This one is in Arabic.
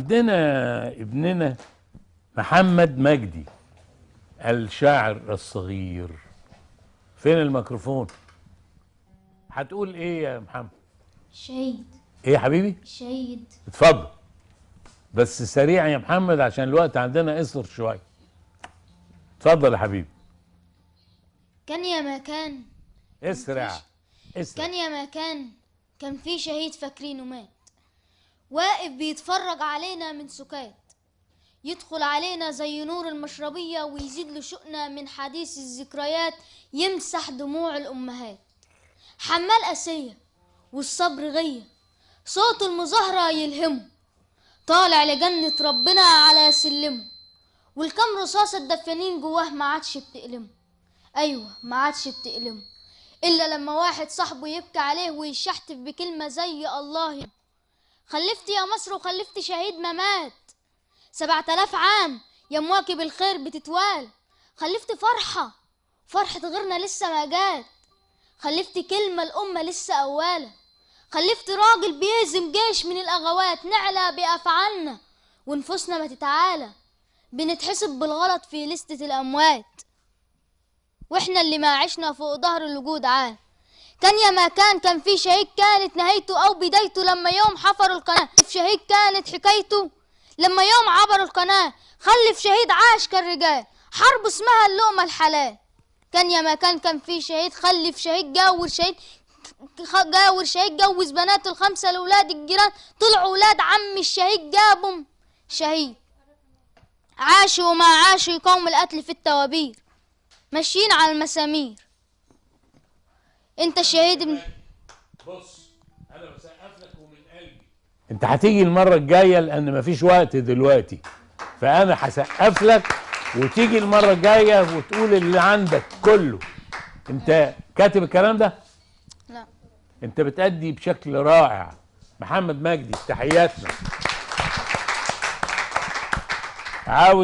عندنا ابننا محمد مجدي الشاعر الصغير. فين الميكروفون؟ هتقول ايه يا محمد؟ شهيد. ايه يا حبيبي؟ شهيد. اتفضل بس سريع يا محمد عشان الوقت عندنا قصر شويه. اتفضل يا حبيبي. كان يا ما كان اسرع كان يا ما كان في شهيد فاكرينه مات، واقف بيتفرج علينا من سكات، يدخل علينا زي نور المشربية ويزيد له شؤنا من حديث الذكريات، يمسح دموع الأمهات. حمال قاسية والصبر غية، صوت المظاهرة يلهمه، طالع لجنة ربنا على سلمه، والكم رصاصة الدفانين جواه ما عادش بتألمه. أيوة ما عادش بتألمه، إلا لما واحد صاحبه يبكي عليه ويشحتف بكلمة زي الله. خلفت يا مصر وخلفت شهيد ما مات، 7000 عام يا مواكب الخير بتتوال. خلفت فرحة غيرنا لسه ما جات، خلفت كلمة الأمة لسه أوالة. خلفت راجل بيهزم جيش من الأغوات، نعلى بأفعالنا ونفوسنا ما تتعالى، بنتحسب بالغلط في لستة الأموات، واحنا اللي ما عشنا فوق ظهر الوجود عال. كان يا ما كان في شهيد كانت نهايته أو بدايته لما يوم حفروا القناة، في شهيد كانت حكايته لما يوم عبروا القناة. خلف شهيد عاش كالرجال، حرب اسمها اللقمة الحلال. كان يا ما كان في شهيد خلف شهيد جاور شهيد جوز بناته الخمسة لأولاد الجيران، طلعوا ولاد عم الشهيد جابهم شهيد. عاشوا وما عاشوا يقوم القتل في التوابير، ماشيين على المسامير. انت الشهيد بص انا بسقف لك ومن قلبي. انت هتيجي المره الجايه لان مفيش وقت دلوقتي، فانا هسقف لك وتيجي المره الجايه وتقول اللي عندك كله. انت كاتب الكلام ده؟ لا. انت بتأدي بشكل رائع. محمد مجدي تحياتنا. عاوز